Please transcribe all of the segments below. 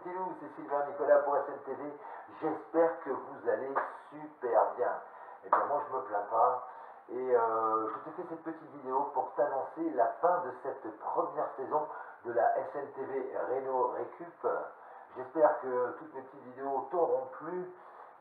petits loups, c'est Sylvain Nicolas pour SNTV. J'espère que vous allez super bien. Et bien moi je me plains pas. Et je te fais cette petite vidéo pour t'annoncer la fin de cette première saison de la SNTV Renault Récup. J'espère que toutes mes petites vidéos t'auront plu.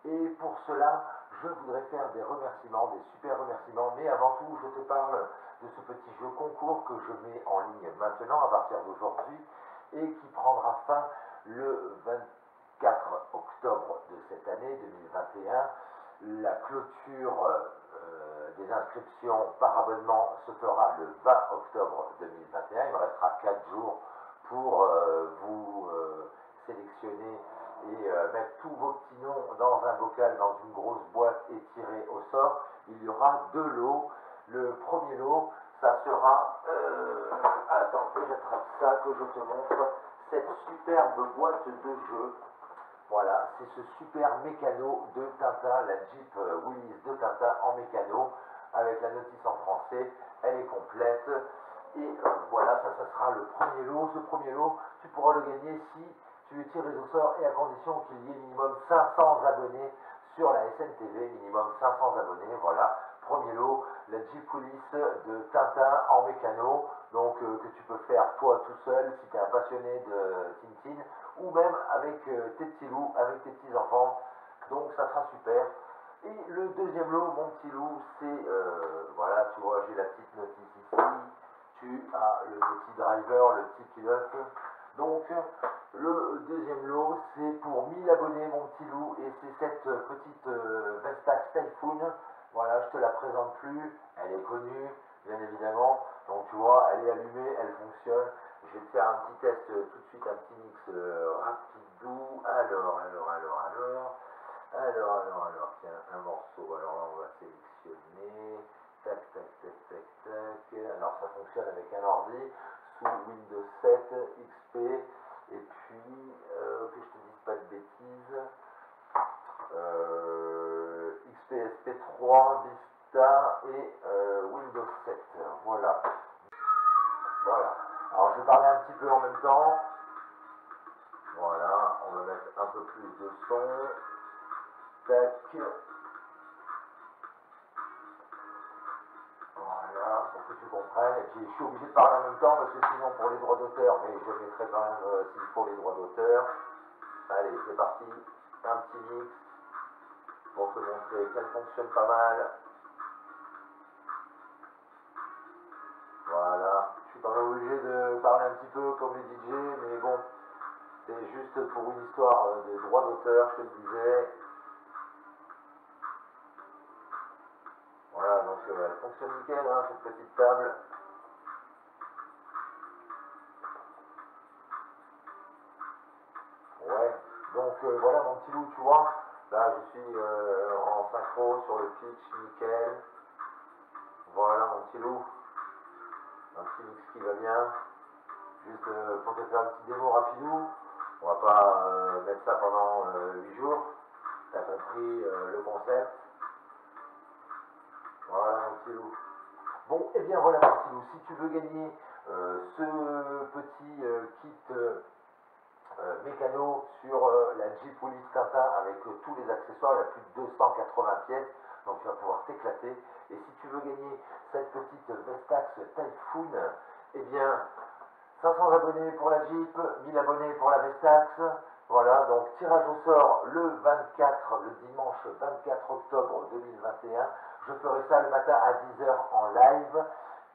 Et pour cela, je voudrais faire des remerciements, des super remerciements. Mais avant tout, je te parle de ce petit jeu concours que je mets en ligne maintenant à partir d'aujourd'hui et qui prendra fin le 24 octobre de cette année 2021. La clôture des inscriptions par abonnement se fera le 20 octobre 2021. Il me restera 4 jours pour vous sélectionner et mettre tous vos petits noms dans un bocal, dans une grosse boîte et tirer au sort. Il y aura 2 lots. Le premier lot, ça sera... attends que j'attrape ça, que je te montre. Cette superbe boîte de jeu. Voilà, c'est ce super mécano de Tintin, la Jeep Willys de Tintin en mécano, avec la notice en français. Elle est complète. Et voilà, ça sera le premier lot. Ce premier lot, tu pourras le gagner si tu es tiré au sort et à condition qu'il y ait minimum 500 abonnés sur la SNTV, minimum 500 abonnés, voilà. Premier lot, la Jeep Willys de Tintin en mécano, donc que tu peux faire toi tout seul si tu es un passionné de Tintin, ou même avec tes petits loups, avec tes petits enfants, donc ça sera super. Et le deuxième lot, mon petit loup, c'est, voilà, tu vois, j'ai la petite notice ici, tu as le petit driver, le petit pilote, donc le deuxième lot, c'est pour 1000 abonnés, mon petit loup, et c'est cette petite Vestax Typhoon. Voilà, je te la présente plus, elle est connue, bien évidemment. Donc tu vois, elle est allumée, elle fonctionne. Je vais te faire un petit test tout de suite, un petit mix rapidou. Alors, tiens, un morceau. Alors là, on va sélectionner. Tac, tac, tac, tac, tac. Alors, ça fonctionne avec un ordi sous Windows 7, XP. Et puis, que je te dise pas de bêtises. XPSP3, Vista et Windows 7. Voilà. Voilà. Alors je vais parler un petit peu en même temps. Voilà, on va mettre un peu plus de son. Tac. Voilà, pour que tu comprennes. Et puis je suis obligé de parler en même temps parce que sinon pour les droits d'auteur, mais je mettrai quand même s'il faut les droits d'auteur. Allez, c'est parti. Un petit mix pour te montrer qu'elle fonctionne pas mal. Voilà, je suis quand même obligé de parler un petit peu comme les DJ, mais bon, c'est juste pour une histoire de droit d'auteur, je te le disais. Voilà, donc elle fonctionne nickel, hein, cette petite table. Ouais, donc voilà mon petit loup, tu vois. Là, je suis en synchro sur le pitch, nickel. Voilà mon petit loup. Un petit mix qui va bien. Juste pour te faire un petit démo rapidou. On va pas mettre ça pendant 8 jours. Tu as compris le concept. Voilà mon petit loup. Bon, et bien voilà mon petit loup. Si tu veux gagner ce petit kit mécano sur la Jeep Willys Tintin avec tous les accessoires, il y a plus de 280 pièces, donc tu vas pouvoir t'éclater. Et si tu veux gagner cette petite Vestax Typhoon, eh bien 500 abonnés pour la Jeep, 1000 abonnés pour la Vestax. Voilà, donc tirage au sort le 24, le dimanche 24 octobre 2021. Je ferai ça le matin à 10 h en live.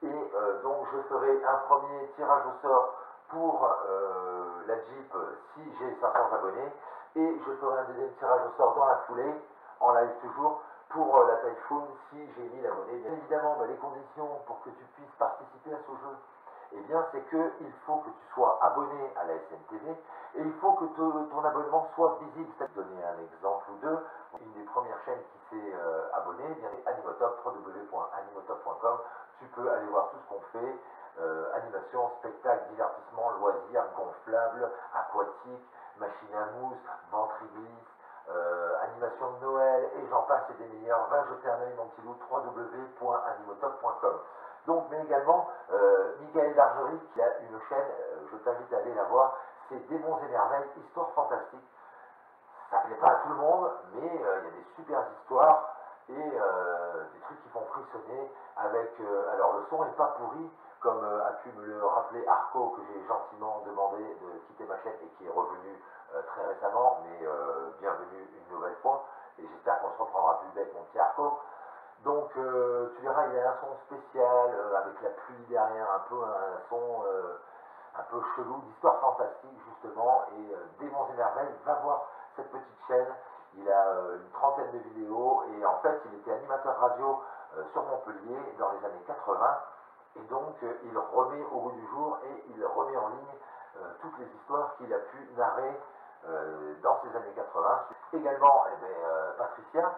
Et donc je ferai un premier tirage au sort pour la Jeep si j'ai 500 abonnés. Et je ferai un deuxième tirage au sort dans la foulée, en live toujours, pour la Typhoon si j'ai 1000 abonnés. Bien évidemment, les conditions pour que tu puisses participer à ce jeu, eh bien, c'est qu'il faut que tu sois abonné à la SNTV et il faut que ton abonnement soit visible. Je vais te donner un exemple ou deux. Une des premières chaînes qui s'est abonnée, eh bien, c'est Animotop, www.animotop.com. Tu peux aller voir tout ce qu'on fait. Animation, spectacle, divertissement, loisirs, gonflables, aquatiques, machine à mousse, ventriglisse, animation de Noël et j'en passe et des meilleurs. Va jeter un œil mon petit loup, www.animotop.com. Donc, mais également Michael Dargerie qui a une chaîne, je t'invite à aller la voir, c'est Démons et Merveilles, histoire fantastique. Ça plaît pas à tout le monde, mais il y a des super histoires et des trucs qui font frissonner avec... alors le son est pas pourri, comme a pu me le rappeler Arco, que j'ai gentiment demandé de quitter ma chaîne et qui est revenu très récemment, mais bienvenue une nouvelle fois, et j'espère qu'on se reprendra plus bête mon petit Arco. Donc tu verras, il y a un son spécial avec la pluie derrière, un peu un son un peu chelou d'histoire fantastique justement. Et Démons et Merveilles, va voir cette petite chaîne. Il a une trentaine de vidéos et en fait il était animateur radio sur Montpellier dans les années 80. Et donc il remet au goût du jour et il remet en ligne toutes les histoires qu'il a pu narrer dans ces années 80. Également, eh bien, Patricia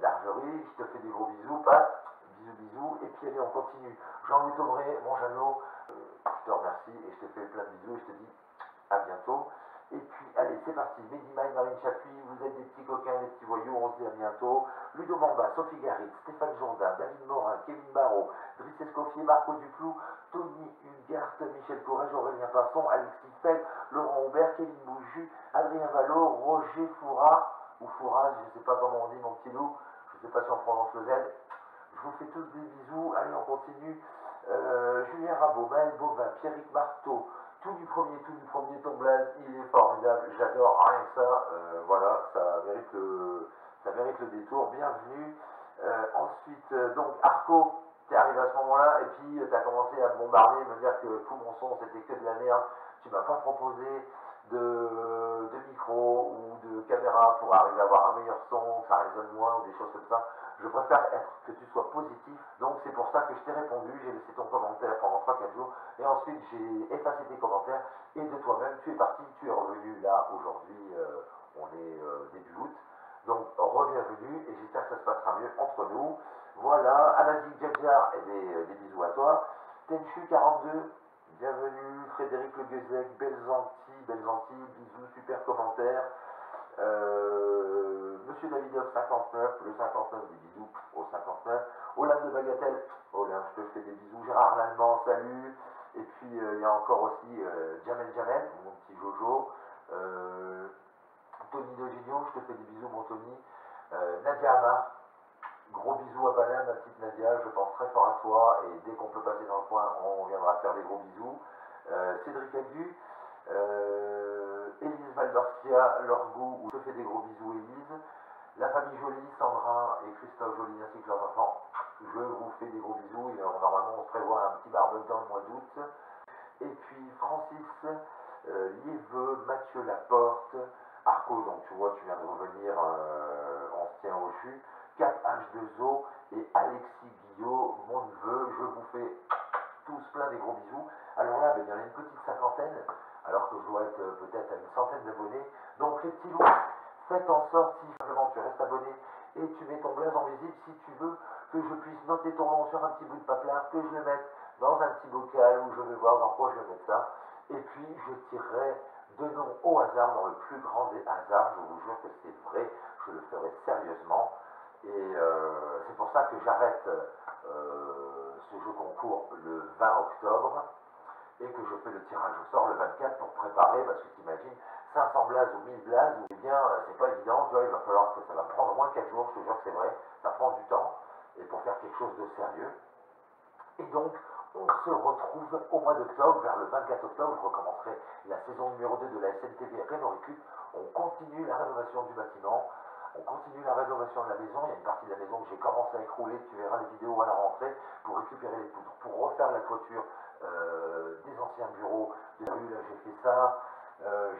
d'Argerie, je te fais des gros bisous, Pat, bisous bisous, et puis allez, on continue. Jean-Louis Tomré, mon Jeannot, je te remercie et je te fais plein de bisous et je te dis à bientôt. Et puis, allez, c'est parti. Mehdi Mine, Marine Chapuis, vous êtes des petits coquins, des petits voyous, on se dit à bientôt. Ludo Mamba, Sophie Garit, Stéphane Jourdain, David Morin, Kevin Barrault, Driss Escoffier, Marco Duclou, Tony Hugart, Michel Courage, Aurélien Passon, Alexis Fell, Laurent Aubert, Kevin Bouju, Adrien Vallot, Roger Foura, ou Fouras, je ne sais pas comment on dit, mon petit loup, je ne sais pas si on prononce le Z. Je vous fais tous des bisous, allez, on continue. Julien Rabot, Maël Bovin, Pierrick Marteau, tout du premier Tom Blaze, il est formidable, j'adore, rien que ça, voilà, ça mérite le détour, bienvenue. Ensuite, donc Arco, t'es arrivé à ce moment-là, et puis t'as commencé à me bombarder, me dire que tout mon son c'était que de la merde, tu m'as pas proposé de micro ou de caméra pour arriver à avoir un meilleur son, que ça résonne moins ou des choses comme ça. Je préfère que tu sois positif, donc c'est pour ça que je t'ai répondu, j'ai laissé ton commentaire pendant 3-4 jours, et ensuite j'ai effacé tes commentaires, et de toi-même, tu es parti, tu es revenu là, aujourd'hui, on est début août, donc re-bienvenue, et j'espère que ça se passera mieux entre nous. Voilà, Amazik Djadjar, et des bisous à toi. Tenchu 42, bienvenue. Frédéric Le Guezec, Belzanti, bisous, super commentaire. Monsieur Davidov 59, le 59, des bisous au 59. Olympe de Bagatelle, Olympe, je te fais des bisous. Gérard Lallemand, salut. Et puis il y a encore aussi Jamel, mon petit Jojo. Tony De Genio, je te fais des bisous, mon Tony. Nadia Amar, gros bisous à Paname, ma petite Nadia, je pense très fort à toi. Et dès qu'on peut passer dans le coin, on viendra te faire des gros bisous. Cédric Adu, Élise Valdorcia, leur goût, je te fais des gros bisous Élise. La famille Jolie, Sandra et Christophe Jolie ainsi que leurs enfants, je vous fais des gros bisous. Et, normalement on se prévoit un petit barbecue dans le mois d'août. Et puis Francis, Lieveux, Mathieu Laporte, Arco, donc tu vois, tu viens de revenir, on se tient au jus. Cap H2O et Alexis Guillot, mon neveu, je vous fais tous plein des gros bisous. Alors là, ben, il y en a une petite cinquantaine, alors que je dois être peut-être à une centaine d'abonnés. Donc les petits loups, faites en sorte, si simplement tu restes abonné et tu mets ton blaze en visible, si tu veux que je puisse noter ton nom sur un petit bout de papier, que je le mette dans un petit bocal où je vais voir dans quoi je vais mettre ça. Et puis je tirerai deux noms au hasard, dans le plus grand des hasards, je vous jure que c'est vrai, je le ferai sérieusement. Et c'est pour ça que j'arrête ce jeu concours le 20 octobre et que je fais le tirage au sort le 24 pour préparer, parce que t'imagines, 500 blazes ou 1000 blazes, eh bien c'est pas évident, tu vois, il va falloir que ça va me prendre au moins 4 jours, je te jure que c'est vrai, ça prend du temps, et pour faire quelque chose de sérieux. Et donc, on se retrouve au mois d'octobre, vers le 24 octobre, je recommencerai la saison numéro 2 de la SNTV Réno Récup. On continue la rénovation du bâtiment, on continue la rénovation de la maison. Il y a une partie de la maison que j'ai commencé à écrouler, tu verras les vidéos à la rentrée, pour récupérer les poutres, pour refaire la toiture des anciens bureaux de la rue. Là, j'ai fait ça.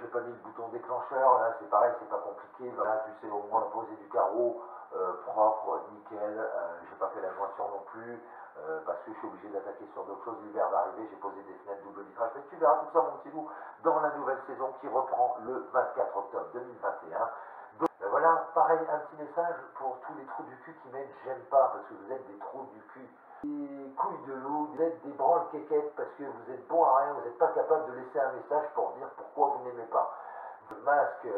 J'ai pas mis le bouton déclencheur, là c'est pareil, c'est pas compliqué. Voilà, tu sais, au moins poser du carreau propre, nickel. J'ai pas fait la jointure non plus. Parce que je suis obligé d'attaquer sur d'autres choses. L'hiver va arriver, j'ai posé des fenêtres double vitrage. Mais tu verras tout ça, mon petit loup, dans la nouvelle saison qui reprend le 24 octobre 2021. Donc, voilà, pareil, un petit message pour tous les trous du cul qui m'aiment, j'aime pas, parce que vous êtes des trous du cul. Des couilles de loup, vous êtes des branles quéquettes, parce que vous êtes bons à rien, vous n'êtes pas capable de laisser un message pour dire pourquoi vous n'aimez pas. De masque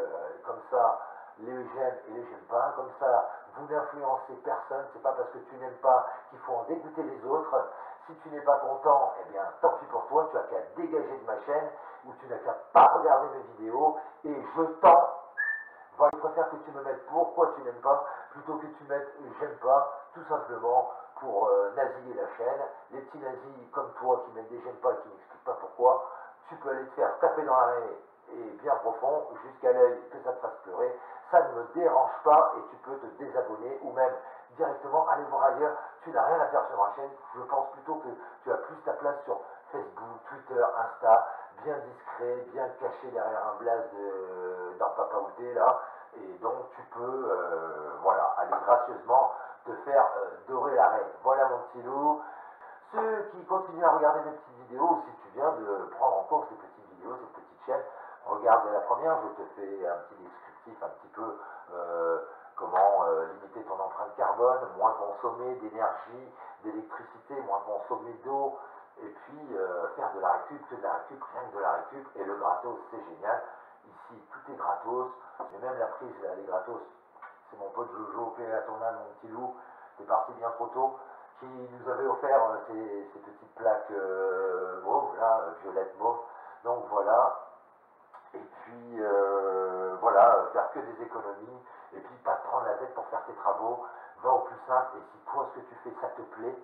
comme ça, les j'aime et les j'aime pas, comme ça, vous n'influencez personne, c'est pas parce que tu n'aimes pas qu'il faut en dégoûter les autres. Si tu n'es pas content, eh bien tant pis pour toi, tu as qu'à dégager de ma chaîne ou tu n'as qu'à pas regarder mes vidéos et je t'en. Voilà, je préfère que tu me mettes pourquoi tu n'aimes pas plutôt que tu mettes j'aime pas, tout simplement pour naziller la chaîne. Les petits nazis comme toi qui mettent des j'aime pas et qui n'expliquent pas pourquoi, tu peux aller te faire taper dans l'arrêt et bien profond jusqu'à l'œil que ça te fasse pleurer. Ça ne me dérange pas et tu peux te désabonner ou même directement aller voir ailleurs. Tu n'as rien à faire sur ma chaîne. Je pense plutôt que tu as plus ta place sur Facebook, Twitter, Insta, bien discret, bien caché derrière un blaze d'un papa outé là. Et donc tu peux voilà, aller gracieusement te faire dorer l'arrêt. Voilà mon petit loup. Ceux qui continuent à regarder mes petites vidéos, si tu viens de prendre en compte ces petites vidéos, cette petite chaîne, regarde la première, je te fais un petit descriptif, un petit peu comment limiter ton empreinte carbone, moins consommer d'énergie, d'électricité, moins consommer d'eau, et puis faire de la récup, que de la récup, rien que de la récup, et le gratos, c'est génial. Ici, tout est gratos, mais même la prise, elle est gratos. C'est mon pote Jojo, paix à ton âme, mon petit loup, t'es parti bien trop tôt, qui nous avait offert ces petites plaques mauves, là, violettes mauves. Donc voilà, et puis voilà, faire que des économies, et puis pas te prendre la tête pour faire tes travaux, va au plus simple, et si toi ce que tu fais ça te plaît,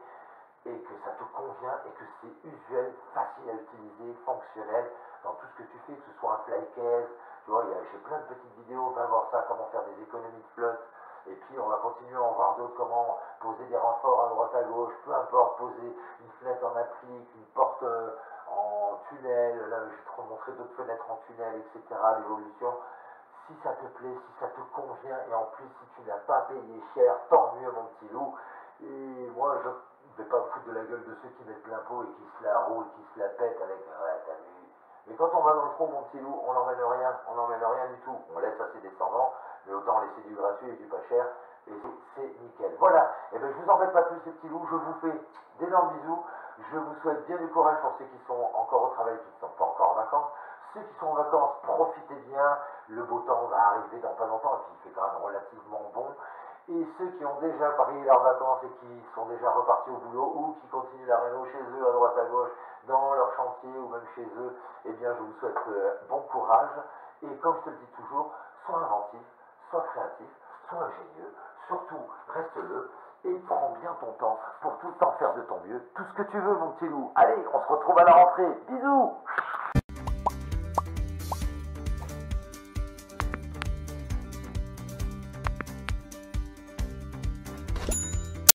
et que ça te convient, et que c'est usuel, facile à utiliser, fonctionnel, dans tout ce que tu fais, que ce soit un fly case, tu vois, j'ai plein de petites vidéos, va voir ça, comment faire des économies de flotte, et puis on va continuer à en voir d'autres, comment poser des renforts à droite à gauche, peu importe, poser une fenêtre en applique, une porte en tunnel, là je vais te montrer d'autres fenêtres en tunnel, etc., l'évolution. Si ça te plaît, si ça te convient, et en plus si tu n'as pas payé cher, tant mieux mon petit loup. Et moi je ne vais pas me foutre de la gueule de ceux qui mettent plein pot et qui se la roulent, qui se la pètent avec ouais t'as vu. Mais quand on va dans le trou mon petit loup, on n'emmène rien, on n'emmène rien du tout. On laisse à ses descendants, mais autant laisser du gratuit et du pas cher, et c'est nickel. Voilà, et bien je vous embête pas plus les petits loups, je vous fais d'énormes bisous, je vous souhaite bien du courage pour ceux qui sont encore au travail, qui ne sont pas encore en vacances. Ceux qui sont en vacances, profitez bien, le beau temps va arriver dans pas longtemps, et puis il fait quand même relativement bon. Et ceux qui ont déjà parié leurs vacances et qui sont déjà repartis au boulot ou qui continuent la réno chez eux, à droite à gauche, dans leur chantier ou même chez eux, eh bien je vous souhaite bon courage. Et comme je te le dis toujours, sois inventif, sois créatif, sois ingénieux, surtout reste-le et prends bien ton temps pour tout le temps faire de ton mieux, tout ce que tu veux mon petit loup. Allez, on se retrouve à la rentrée. Bisous!